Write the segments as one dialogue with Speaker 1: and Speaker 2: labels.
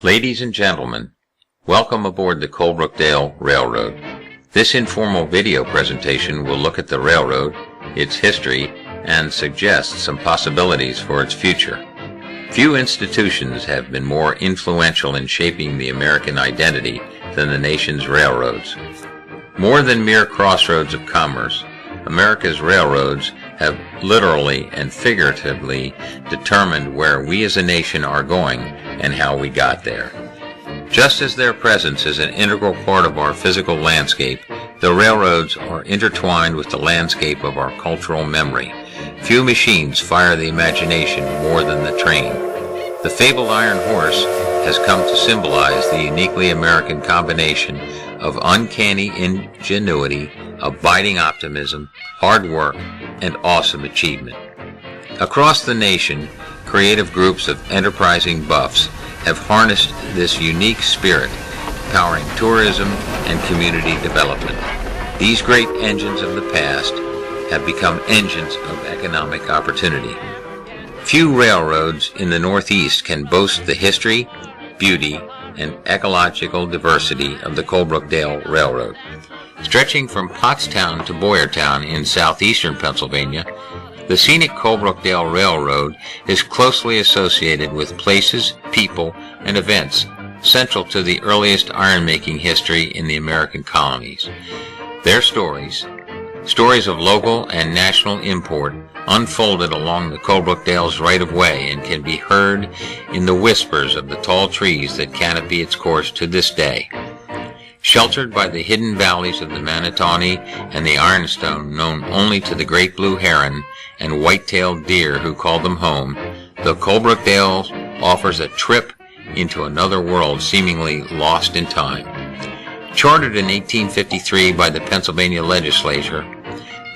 Speaker 1: Ladies and gentlemen, welcome aboard the Coalbrookdale Railroad. This informal video presentation will look at the railroad, its history, and suggest some possibilities for its future. Few institutions have been more influential in shaping the American identity than the nation's railroads. More than mere crossroads of commerce, America's railroads have literally and figuratively determined where we as a nation are going and how we got there. Just as their presence is an integral part of our physical landscape, the railroads are intertwined with the landscape of our cultural memory. Few machines fire the imagination more than the train. The fabled iron horse has come to symbolize the uniquely American combination of uncanny ingenuity, abiding optimism, hard work, and awesome achievement. Across the nation, creative groups of enterprising buffs have harnessed this unique spirit, powering tourism and community development. These great engines of the past have become engines of economic opportunity. Few railroads in the Northeast can boast the history, beauty, and ecological diversity of the Coalbrookdale Railroad. Stretching from Pottstown to Boyertown in southeastern Pennsylvania, the scenic Coalbrookdale Railroad is closely associated with places, people, and events central to the earliest iron-making history in the American colonies. Their stories of local and national import, unfolded along the Coalbrookdale's right-of-way and can be heard in the whispers of the tall trees that canopy its course to this day. Sheltered by the hidden valleys of the Manitawny and the Ironstone, known only to the great blue heron and white-tailed deer who call them home, the Coalbrookdale offers a trip into another world seemingly lost in time. Chartered in 1853 by the Pennsylvania legislature,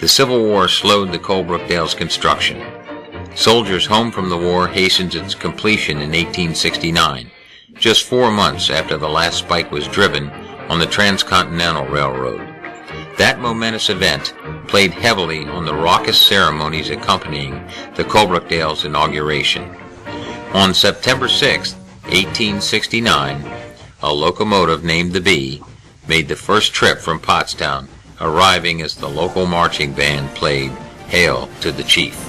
Speaker 1: the Civil War slowed the Coalbrookdale's construction. Soldiers home from the war hastened its completion in 1869, just 4 months after the last spike was driven on the Transcontinental Railroad. That momentous event played heavily on the raucous ceremonies accompanying the Coalbrookdale's inauguration. On September 6, 1869, a locomotive named the Bee made the first trip from Pottstown, arriving as the local marching band played Hail to the Chief.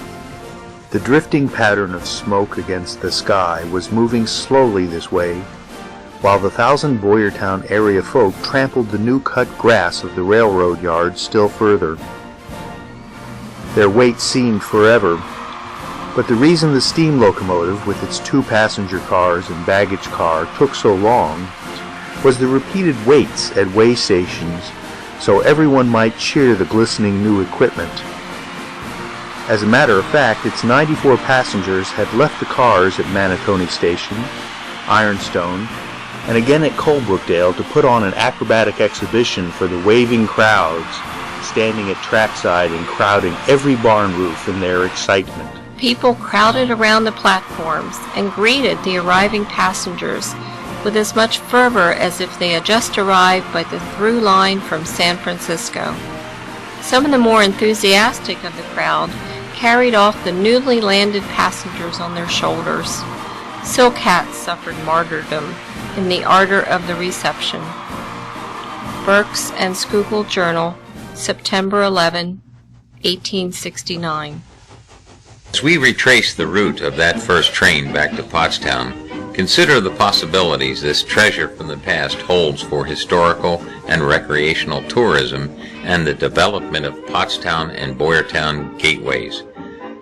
Speaker 2: The drifting pattern of smoke against the sky was moving slowly this way, while the 1,000 Boyertown area folk trampled the new-cut grass of the railroad yard still further. Their wait seemed forever, but the reason the steam locomotive with its 2 passenger cars and baggage car took so long was the repeated waits at way stations so everyone might cheer the glistening new equipment. As a matter of fact, its 94 passengers had left the cars at Manitawny Station, Ironstone, and again at Coalbrookdale to put on an acrobatic exhibition for the waving crowds standing at trackside and crowding every barn roof in their excitement.
Speaker 3: People crowded around the platforms and greeted the arriving passengers with as much fervor as if they had just arrived by the through line from San Francisco. Some of the more enthusiastic of the crowd carried off the newly landed passengers on their shoulders. Silk hats suffered martyrdom in the ardor of the reception. Berks and Schuylkill Journal, September 11, 1869.
Speaker 1: As we retrace the route of that first train back to Pottstown, consider the possibilities this treasure from the past holds for historical and recreational tourism and the development of Pottstown and Boyertown gateways.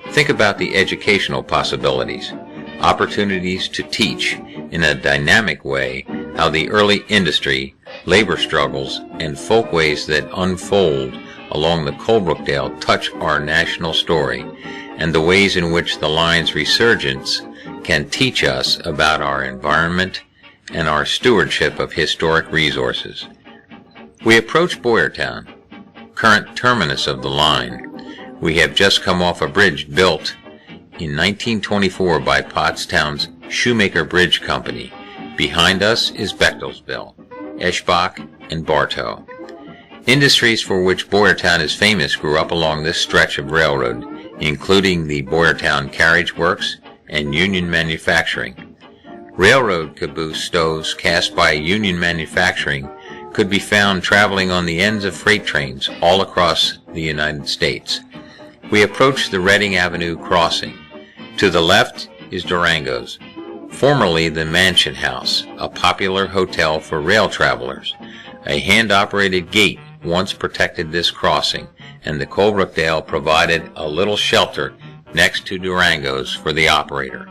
Speaker 1: Think about the educational possibilities, opportunities to teach in a dynamic way how the early industry, labor struggles, and folkways that unfold along the Coalbrookdale touch our national story, and the ways in which the line's resurgence can teach us about our environment and our stewardship of historic resources. We approach Boyertown, current terminus of the line. We have just come off a bridge built in 1924 by Pottstown's Shoemaker Bridge Company. Behind us is Bechtelsville, Eschbach, and Bartow. Industries for which Boyertown is famous grew up along this stretch of railroad, including the Boyertown Carriage Works and Union Manufacturing. Railroad caboose stoves cast by Union Manufacturing could be found traveling on the ends of freight trains all across the United States. We approach the Reading Avenue crossing. To the left is Durango's, formerly the Mansion House, a popular hotel for rail travelers. A hand-operated gate once protected this crossing, and the Coalbrookdale provided a little shelter next to Durango's for the operator.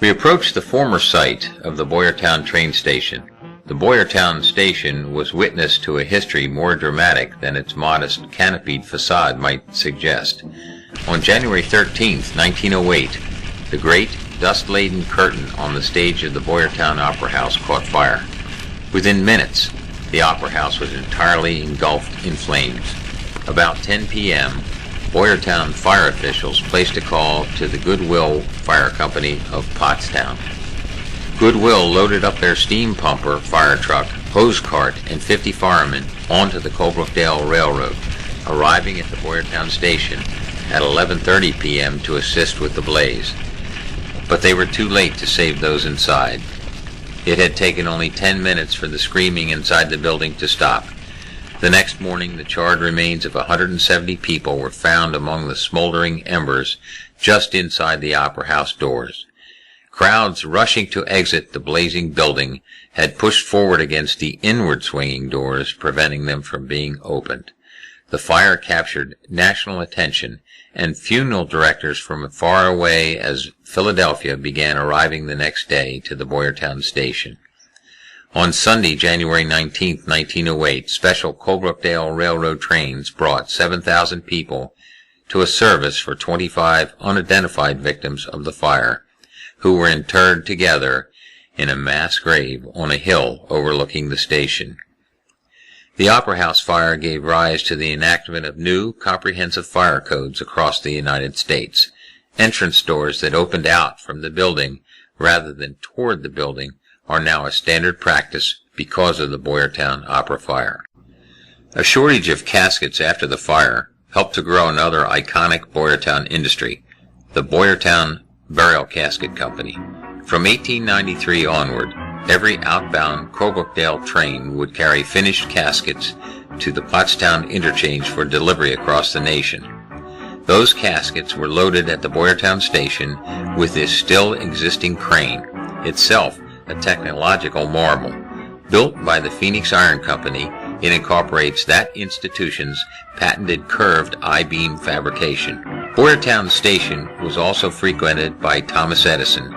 Speaker 1: We approach the former site of the Boyertown train station. The Boyertown station was witness to a history more dramatic than its modest canopied facade might suggest. On January 13, 1908, the great dust-laden curtain on the stage of the Boyertown Opera House caught fire. Within minutes, the Opera House was entirely engulfed in flames. About 10 p.m., Boyertown fire officials placed a call to the Goodwill Fire Company of Pottstown. Goodwill loaded up their steam pumper, fire truck, hose cart, and 50 firemen onto the Coalbrookdale Railroad, arriving at the Boyertown station at 11:30 p.m. to assist with the blaze. But they were too late to save those inside. It had taken only 10 minutes for the screaming inside the building to stop. The next morning, the charred remains of 170 people were found among the smoldering embers just inside the Opera House doors. Crowds rushing to exit the blazing building had pushed forward against the inward swinging doors, preventing them from being opened. The fire captured national attention, and funeral directors from as far away as Philadelphia began arriving the next day to the Boyertown station. On Sunday, January 19, 1908, special Coalbrookdale Railroad trains brought 7,000 people to a service for 25 unidentified victims of the fire, who were interred together in a mass grave on a hill overlooking the station. The Opera House fire gave rise to the enactment of new, comprehensive fire codes across the United States. Entrance doors that opened out from the building rather than toward the building are now a standard practice because of the Boyertown Opera fire. A shortage of caskets after the fire helped to grow another iconic Boyertown industry, the Boyertown Burial Casket Company. From 1893 onward, every outbound Coalbrookdale train would carry finished caskets to the Pottstown interchange for delivery across the nation. Those caskets were loaded at the Boyertown station with this still existing crane, itself a technological marvel. Built by the Phoenix Iron Company, it incorporates that institution's patented curved I-beam fabrication. Boyertown Station was also frequented by Thomas Edison,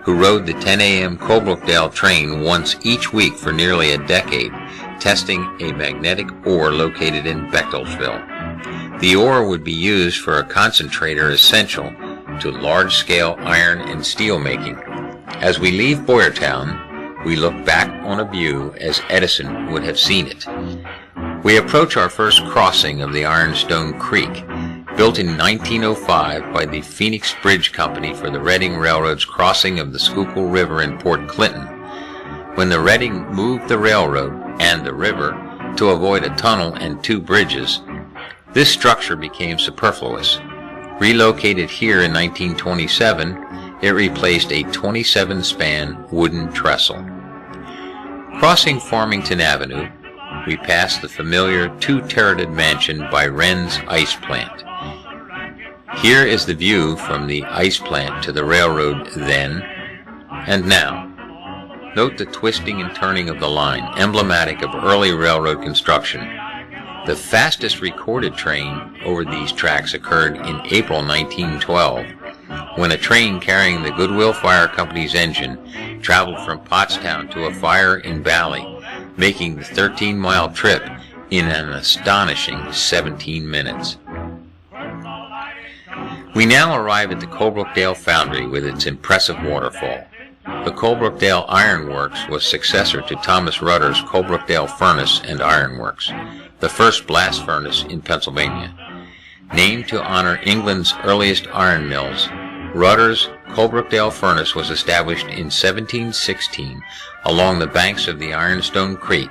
Speaker 1: who rode the 10 a.m. Coalbrookdale train once each week for nearly a decade, testing a magnetic ore located in Bechtelsville. The ore would be used for a concentrator essential to large-scale iron and steel making. As we leave Boyertown, we look back on a view as Edison would have seen it. We approach our first crossing of the Ironstone Creek, built in 1905 by the Phoenix Bridge Company for the Reading Railroad's crossing of the Schuylkill River in Port Clinton. When the Reading moved the railroad and the river to avoid a tunnel and two bridges, this structure became superfluous. Relocated here in 1927, it replaced a 27-span wooden trestle. Crossing Farmington Avenue, we pass the familiar two-turreted mansion by Wren's Ice Plant. Here is the view from the ice plant to the railroad then and now. Note the twisting and turning of the line, emblematic of early railroad construction. The fastest recorded train over these tracks occurred in April 1912, when a train carrying the Goodwill Fire Company's engine traveled from Pottstown to a fire in Bally, making the 13-mile trip in an astonishing 17 minutes. We now arrive at the Coalbrookdale Foundry with its impressive waterfall. The Coalbrookdale Ironworks was successor to Thomas Rutter's Coalbrookdale Furnace and Ironworks, the first blast furnace in Pennsylvania. Named to honor England's earliest iron mills, Rutter's Coalbrookdale Furnace was established in 1716 along the banks of the Ironstone Creek,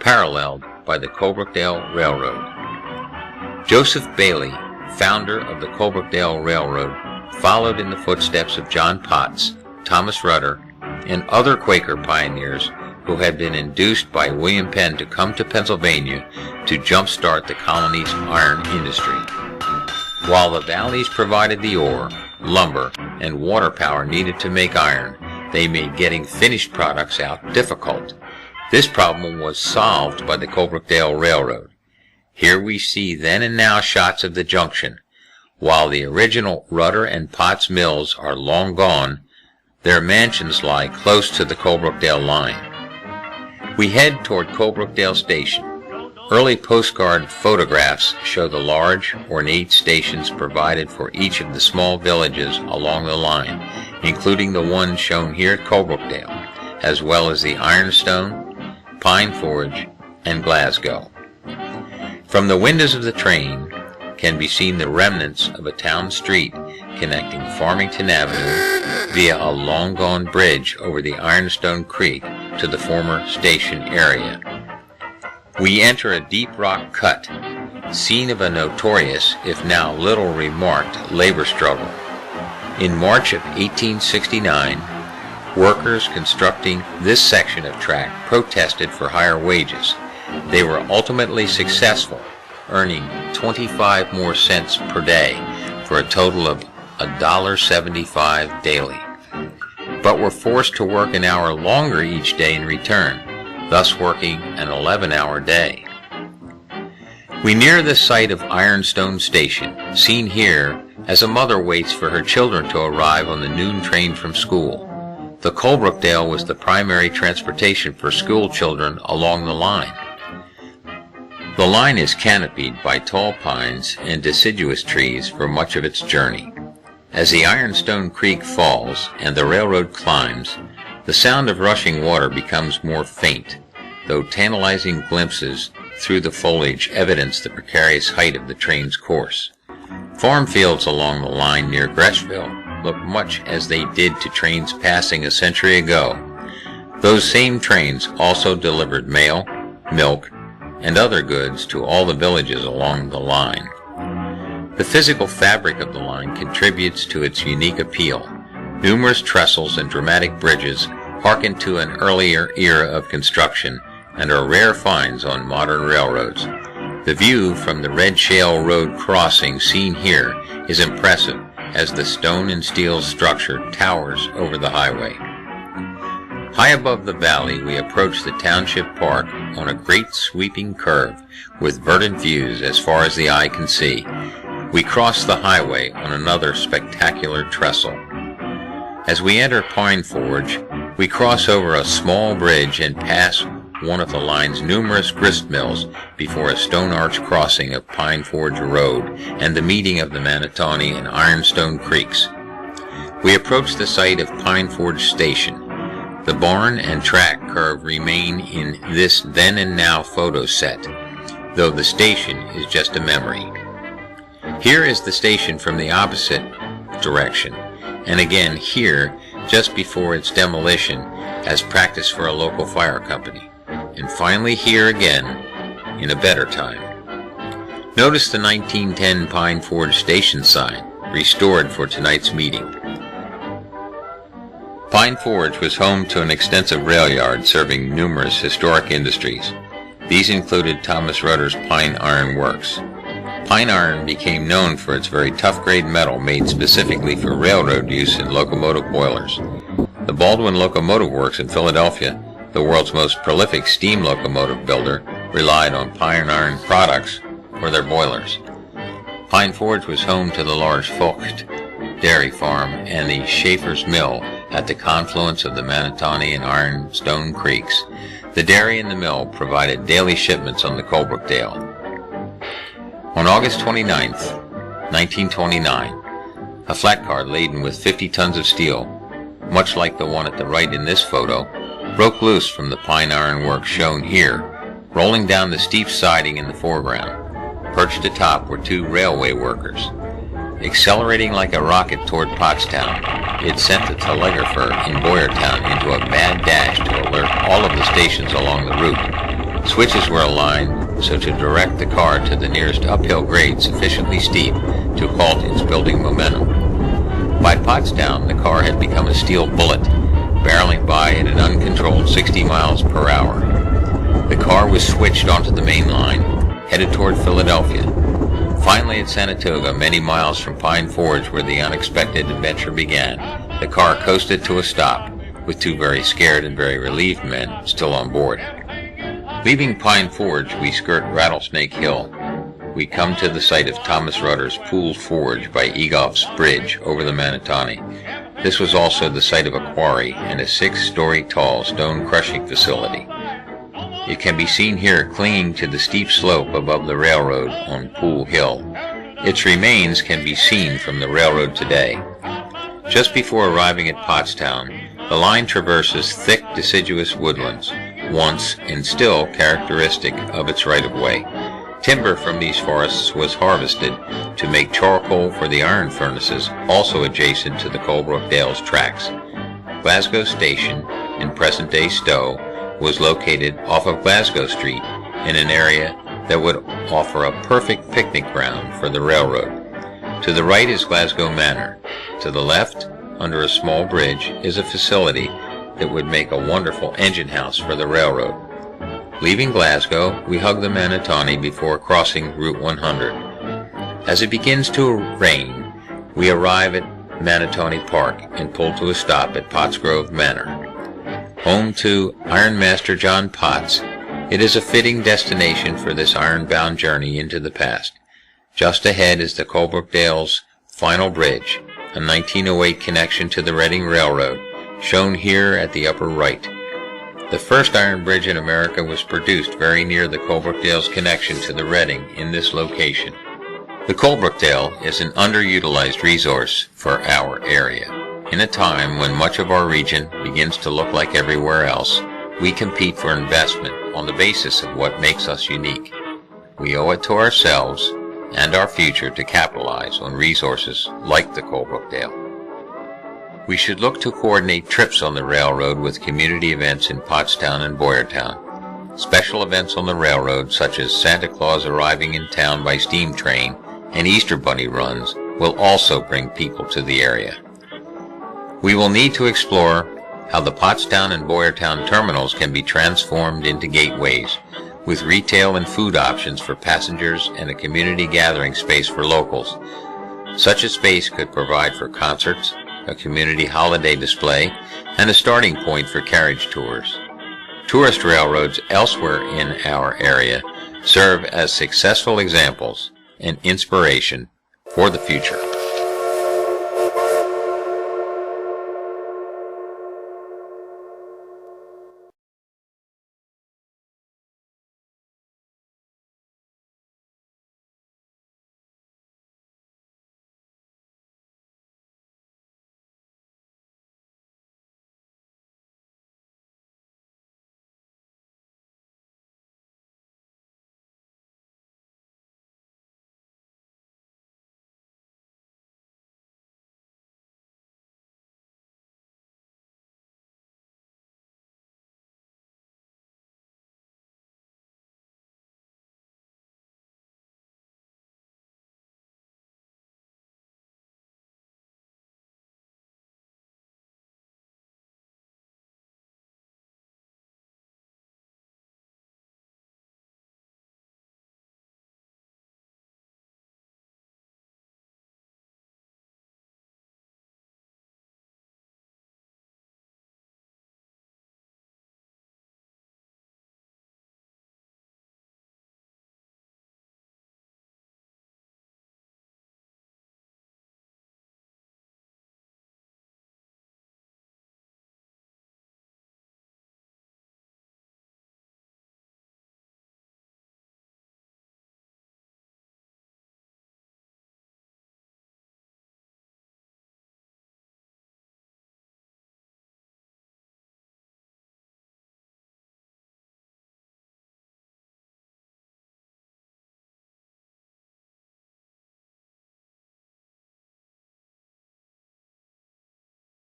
Speaker 1: paralleled by the Coalbrookdale Railroad. Joseph Bailey, founder of the Coalbrookdale Railroad, followed in the footsteps of John Potts, Thomas Rutter, and other Quaker pioneers who had been induced by William Penn to come to Pennsylvania to jumpstart the colony's iron industry. While the valleys provided the ore, lumber, and water power needed to make iron, they made getting finished products out difficult. This problem was solved by the Colebrookdale Railroad. Here we see then and now shots of the junction. While the original Rudder and Potts mills are long gone, their mansions lie close to the Coalbrookdale line. We head toward Coalbrookdale Station. Early postcard photographs show the large, ornate stations provided for each of the small villages along the line, including the one shown here at Coalbrookdale, as well as the Ironstone, Pine Forge, and Glasgow. From the windows of the train can be seen the remnants of a town street connecting Farmington Avenue via a long-gone bridge over the Ironstone Creek to the former station area. We enter a deep rock cut, scene of a notorious, if now little remarked, labor struggle. In March of 1869, workers constructing this section of track protested for higher wages. They were ultimately successful, earning 25 more cents per day for a total of $1.75 daily, but were forced to work an hour longer each day in return, thus working an 11-hour day. We near the site of Ironstone Station, seen here as a mother waits for her children to arrive on the noon train from school. The Coalbrookdale was the primary transportation for school children along the line. The line is canopied by tall pines and deciduous trees for much of its journey. As the Ironstone Creek falls and the railroad climbs, the sound of rushing water becomes more faint, though tantalizing glimpses through the foliage evidence the precarious height of the train's course. Farm fields along the line near Greshville look much as they did to trains passing a century ago. Those same trains also delivered mail, milk, and other goods to all the villages along the line. The physical fabric of the line contributes to its unique appeal. Numerous trestles and dramatic bridges harken to an earlier era of construction and are rare finds on modern railroads. The view from the Red Shale Road crossing seen here is impressive as the stone and steel structure towers over the highway. High above the valley, we approach the township park on a great sweeping curve with verdant views as far as the eye can see. We cross the highway on another spectacular trestle. As we enter Pine Forge, we cross over a small bridge and pass one of the line's numerous grist mills before a stone arch crossing of Pine Forge Road and the meeting of the Manatawny and Ironstone Creeks. We approach the site of Pine Forge Station. The barn and track curve remain in this then and now photo set, though the station is just a memory. Here is the station from the opposite direction, and again here just before its demolition as practice for a local fire company, and finally here again in a better time. Notice the 1910 Pine Forge Station sign, restored for tonight's meeting. Pine Forge was home to an extensive rail yard serving numerous historic industries. These included Thomas Rudder's Pine Ironworks. Pine iron became known for its very tough-grade metal made specifically for railroad use in locomotive boilers. The Baldwin Locomotive Works in Philadelphia, the world's most prolific steam locomotive builder, relied on pine iron products for their boilers. Pine Forge was home to the large Vogt dairy farm and the Schaefer's Mill at the confluence of the Manatawny and Ironstone Creeks. The dairy and the mill provided daily shipments on the Coalbrookdale. On August 29, 1929, a flat car laden with 50 tons of steel, much like the one at the right in this photo, broke loose from the Pine Iron Works shown here, rolling down the steep siding in the foreground. Perched atop were two railway workers. Accelerating like a rocket toward Pottstown, it sent the telegrapher in Boyertown into a bad dash to alert all of the stations along the route. Switches were aligned so to direct the car to the nearest uphill grade sufficiently steep to halt its building momentum. By Pottstown, the car had become a steel bullet, barreling by at an uncontrolled 60 miles per hour. The car was switched onto the main line, headed toward Philadelphia. Finally at Saratoga, many miles from Pine Forge where the unexpected adventure began, the car coasted to a stop, with two very scared and very relieved men still on board. Leaving Pine Forge, we skirt Rattlesnake Hill. We come to the site of Thomas Rutter's Pool Forge by Egoff's Bridge over the Manatawny. This was also the site of a quarry and a 6-story tall stone crushing facility. It can be seen here clinging to the steep slope above the railroad on Pool Hill. Its remains can be seen from the railroad today. Just before arriving at Pottstown, the line traverses thick deciduous woodlands, once and still characteristic of its right-of-way. Timber from these forests was harvested to make charcoal for the iron furnaces also adjacent to the Coalbrookdale's tracks. Glasgow Station, in present-day Stowe, was located off of Glasgow Street in an area that would offer a perfect picnic ground for the railroad. To the right is Glasgow Manor. To the left, under a small bridge, is a facility that would make a wonderful engine house for the railroad. Leaving Glasgow, we hug the Manatawny before crossing Route 100. As it begins to rain, we arrive at Manatawny Park and pull to a stop at Pottsgrove Manor. Home to Ironmaster John Potts, it is a fitting destination for this iron-bound journey into the past. Just ahead is the Coalbrookdale's final bridge, a 1908 connection to the Reading Railroad, shown here at the upper right. The first iron bridge in America was produced very near the Coalbrookdale's connection to the Reading in this location. The Coalbrookdale is an underutilized resource for our area. In a time when much of our region begins to look like everywhere else, we compete for investment on the basis of what makes us unique. We owe it to ourselves and our future to capitalize on resources like the Coalbrookdale. We should look to coordinate trips on the railroad with community events in Pottstown and Boyertown. Special events on the railroad, such as Santa Claus arriving in town by steam train and Easter Bunny runs, will also bring people to the area. We will need to explore how the Pottstown and Boyertown terminals can be transformed into gateways, with retail and food options for passengers and a community gathering space for locals. Such a space could provide for concerts, a community holiday display, and a starting point for carriage tours. Tourist railroads elsewhere in our area serve as successful examples and inspiration for the future.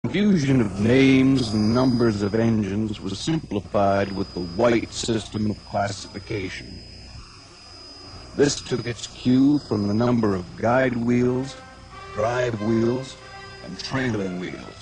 Speaker 4: Confusion of names and numbers of engines was simplified with the white system of classification. This took its cue from the number of guide wheels, drive wheels, and trailing wheels.